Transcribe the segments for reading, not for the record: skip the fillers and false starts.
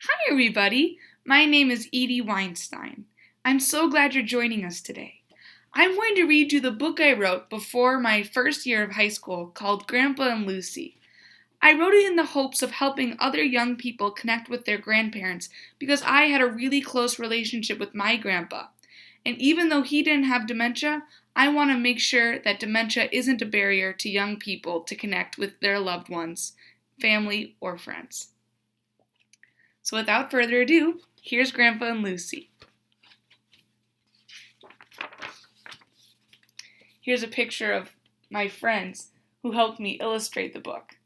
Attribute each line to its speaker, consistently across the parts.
Speaker 1: Hi, everybody. My name is Edie Weinstein. I'm so glad you're joining us today. I'm going to read you the book I wrote before my first year of high school called Grandpa and Lucy. I wrote it in the hopes of helping other young people connect with their grandparents because I had a really close relationship with my grandpa. And even though he didn't have dementia, I want to make sure that dementia isn't a barrier to young people to connect with their loved ones, family, or friends. So without further ado, here's Grandpa and Lucy. Here's a picture of my friends who helped me illustrate the book.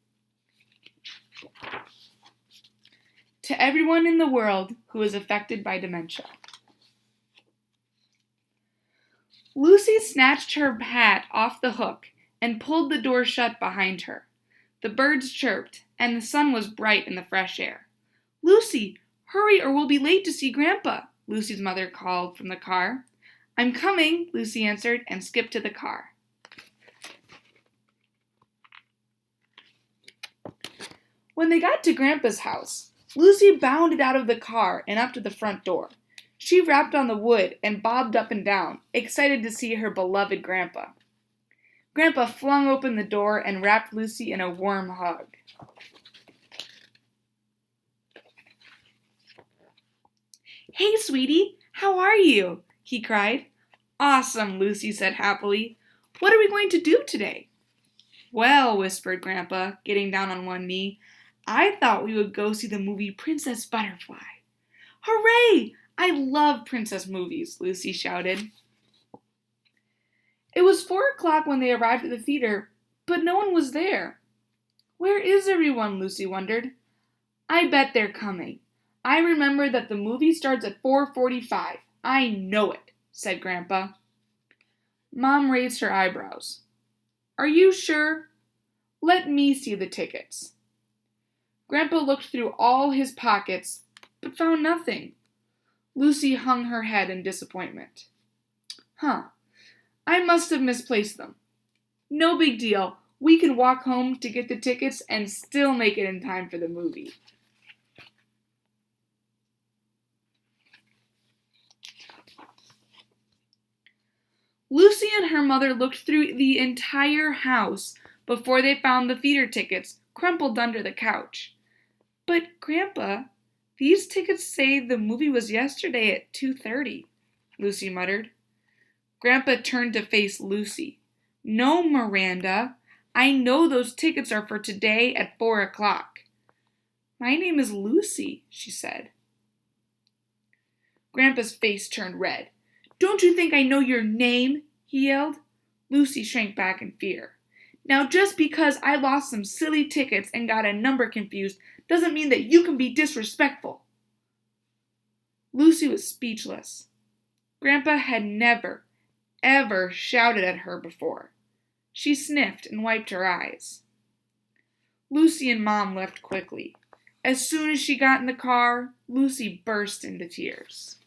Speaker 1: To everyone in the world who is affected by dementia. Lucy snatched her hat off the hook and pulled the door shut behind her. The birds chirped, and the sun was bright in the fresh air. "Lucy, hurry or we'll be late to see Grandpa," Lucy's mother called from the car. "I'm coming," Lucy answered and skipped to the car. When they got to Grandpa's house, Lucy bounded out of the car and up to the front door. She rapped on the wood and bobbed up and down, excited to see her beloved Grandpa. Grandpa flung open the door and wrapped Lucy in a warm hug. "Hey, sweetie, how are you?" he cried. "Awesome," Lucy said happily. "What are we going to do today?" "Well," whispered Grandpa, getting down on one knee, "I thought we would go see the movie Princess Butterfly." "Hooray! I love princess movies," Lucy shouted. It was 4 o'clock when they arrived at the theater, but no one was there. "Where is everyone?" Lucy wondered. "I bet they're coming. I remember that the movie starts at 4:45. I know it," said Grandpa. Mom raised her eyebrows. "Are you sure? Let me see the tickets." Grandpa looked through all his pockets, but found nothing. Lucy hung her head in disappointment. I must have misplaced them. No big deal. We can walk home to get the tickets and still make it in time for the movie." Lucy and her mother looked through the entire house before they found the theater tickets crumpled under the couch. "But, Grandpa, these tickets say the movie was yesterday at 2:30, Lucy muttered. Grandpa turned to face Lucy. "No, Miranda. I know those tickets are for today at 4 o'clock. "My name is Lucy," she said. Grandpa's face turned red. "Don't you think I know your name?" he yelled. Lucy shrank back in fear. "Now, just because I lost some silly tickets and got a number confused doesn't mean that you can be disrespectful." Lucy was speechless. Grandpa had never, ever shouted at her before. She sniffed and wiped her eyes. Lucy and Mom left quickly. As soon as she got in the car, Lucy burst into tears.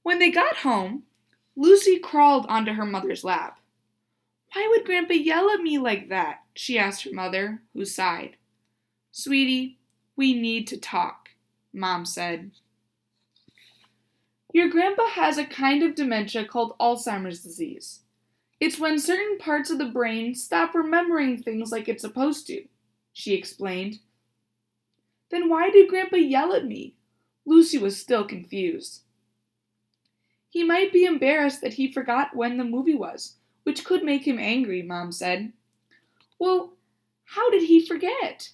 Speaker 1: When they got home, Lucy crawled onto her mother's lap. "Why would Grandpa yell at me like that?" she asked her mother, who sighed. "Sweetie, we need to talk," Mom said. "Your grandpa has a kind of dementia called Alzheimer's disease. It's when certain parts of the brain stop remembering things like it's supposed to," she explained. "Then why did Grandpa yell at me?" Lucy was still confused. "He might be embarrassed that he forgot when the movie was, which could make him angry," Mom said. "Well, how did he forget?"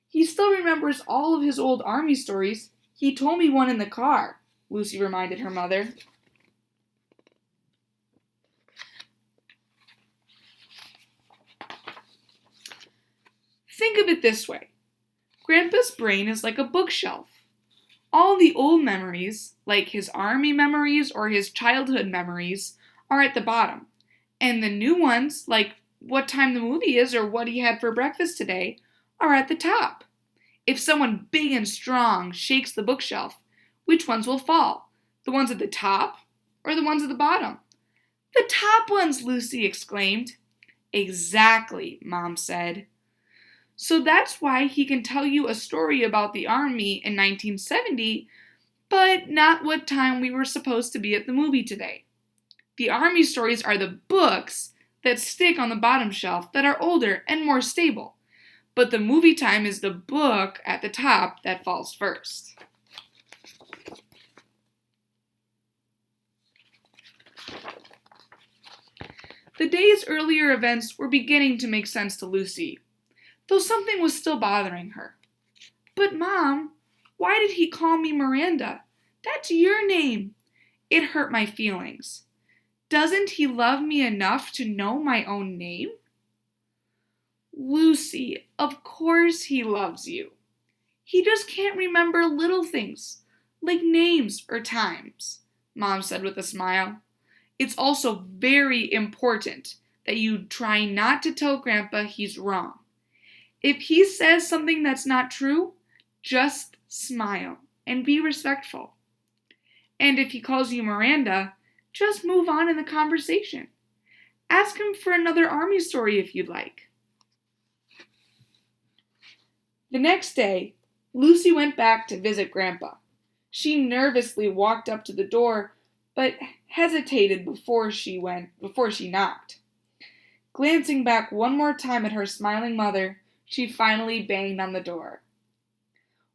Speaker 1: "He still remembers all of his old army stories. He told me one in the car," Lucy reminded her mother. Think of it this way. Grandpa's brain is like a bookshelf. All the old memories, like his army memories or his childhood memories, are at the bottom. And the new ones, like what time the movie is or what he had for breakfast today, are at the top. If someone big and strong shakes the bookshelf, which ones will fall? The ones at the top or the ones at the bottom? The top up ones, Lucy exclaimed. Exactly, Mom said. So that's why he can tell you a story about the Army in 1970, but not what time we were supposed to be at the movie today. The Army stories are the books that stick on the bottom shelf that are older and more stable, but the movie time is the book at the top that falls first. The day's earlier events were beginning to make sense to Lucy, though something was still bothering her. But Mom, why did he call me Miranda? That's your name. It hurt my feelings. Doesn't he love me enough to know my own name? Lucy, of course he loves you. He just can't remember little things, like names or times, Mom said with a smile. It's also very important that you try not to tell Grandpa he's wrong. If he says something that's not true, just smile and be respectful. And if he calls you Miranda, just move on in the conversation. Ask him for another Army story if you'd like. The next day, Lucy went back to visit Grandpa. She nervously walked up to the door, but hesitated before she knocked. Glancing back one more time at her smiling mother, she finally banged on the door.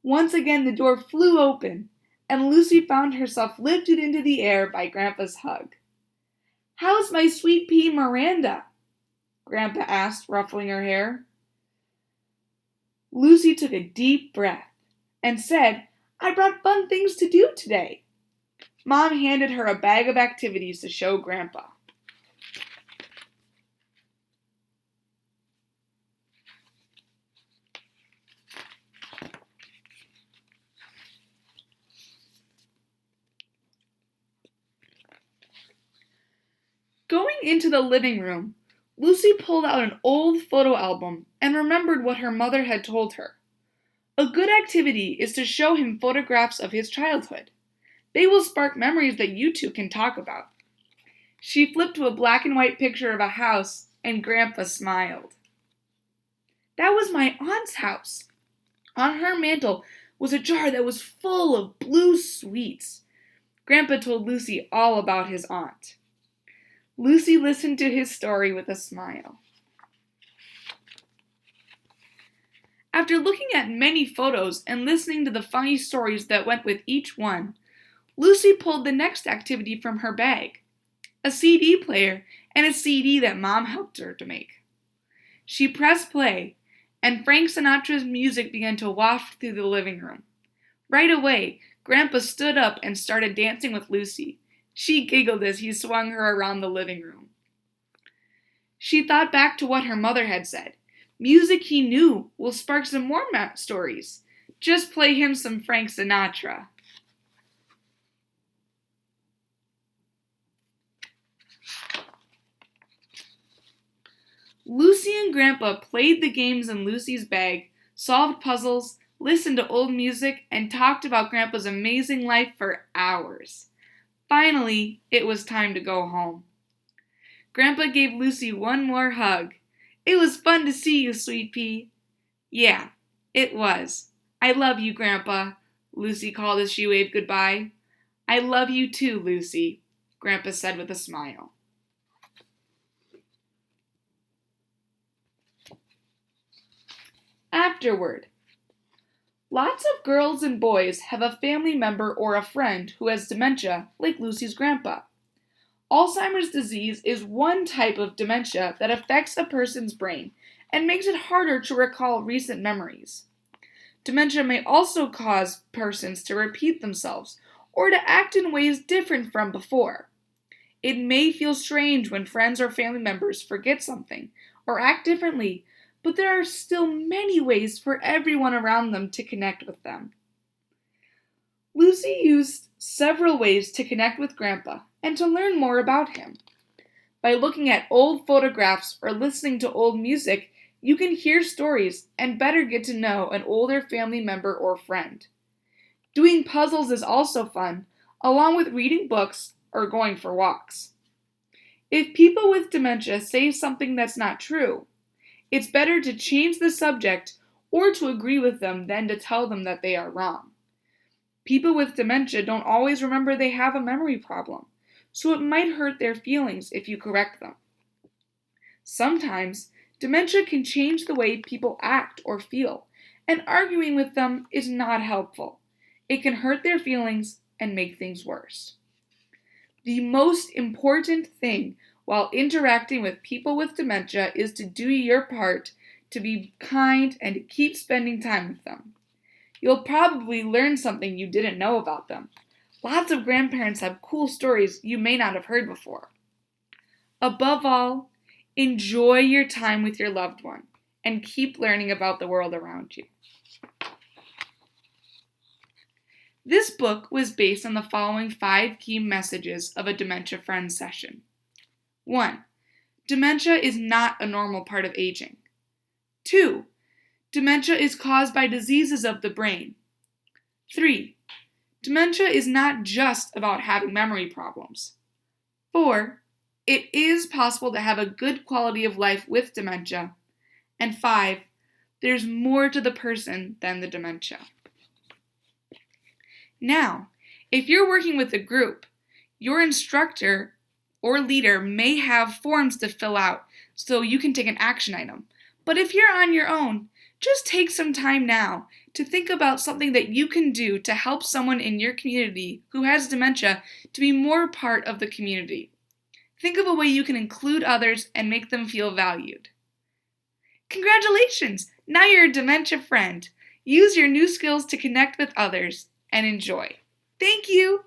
Speaker 1: Once again, the door flew open, and Lucy found herself lifted into the air by Grandpa's hug. "How's my sweet pea Miranda?" Grandpa asked, ruffling her hair. Lucy took a deep breath and said, "I brought fun things to do today." Mom handed her a bag of activities to show Grandpa. Going into the living room, Lucy pulled out an old photo album and remembered what her mother had told her. A good activity is to show him photographs of his childhood. They will spark memories that you two can talk about. She flipped to a black and white picture of a house, and Grandpa smiled. That was my aunt's house. On her mantel was a jar that was full of blue sweets. Grandpa told Lucy all about his aunt. Lucy listened to his story with a smile. After looking at many photos and listening to the funny stories that went with each one, Lucy pulled the next activity from her bag, a CD player and a CD that Mom helped her to make. She pressed play, and Frank Sinatra's music began to waft through the living room. Right away, Grandpa stood up and started dancing with Lucy. She giggled as he swung her around the living room. She thought back to what her mother had said. Music he knew will spark some more stories. Just play him some Frank Sinatra. Lucy and Grandpa played the games in Lucy's bag, solved puzzles, listened to old music, and talked about Grandpa's amazing life for hours. Finally, it was time to go home. Grandpa gave Lucy one more hug. "It was fun to see you, sweet pea." "Yeah, it was. I love you, Grandpa," Lucy called as she waved goodbye. "I love you too, Lucy," Grandpa said with a smile. Afterward. Lots of girls and boys have a family member or a friend who has dementia, like Lucy's grandpa. Alzheimer's disease is one type of dementia that affects a person's brain and makes it harder to recall recent memories. Dementia may also cause persons to repeat themselves or to act in ways different from before. It may feel strange when friends or family members forget something or act differently, but there are still many ways for everyone around them to connect with them. Lucy used several ways to connect with Grandpa and to learn more about him. By looking at old photographs or listening to old music, you can hear stories and better get to know an older family member or friend. Doing puzzles is also fun, along with reading books or going for walks. If people with dementia say something that's not true, it's better to change the subject or to agree with them than to tell them that they are wrong. People with dementia don't always remember they have a memory problem, so it might hurt their feelings if you correct them. Sometimes, dementia can change the way people act or feel, and arguing with them is not helpful. It can hurt their feelings and make things worse. The most important thing while interacting with people with dementia is to do your part to be kind and to keep spending time with them. You'll probably learn something you didn't know about them. Lots of grandparents have cool stories you may not have heard before. Above all, enjoy your time with your loved one and keep learning about the world around you. This book was based on the following 5 key messages of a Dementia Friends session. 1. Dementia is not a normal part of aging. 2. Dementia is caused by diseases of the brain. 3. Dementia is not just about having memory problems. 4. It is possible to have a good quality of life with dementia. And 5. There's more to the person than the dementia. Now, if you're working with a group, your instructor or leader may have forms to fill out so you can take an action item. But if you're on your own, just take some time now to think about something that you can do to help someone in your community who has dementia to be more part of the community. Think of a way you can include others and make them feel valued. Congratulations! Now you're a dementia friend. Use your new skills to connect with others and enjoy. Thank you!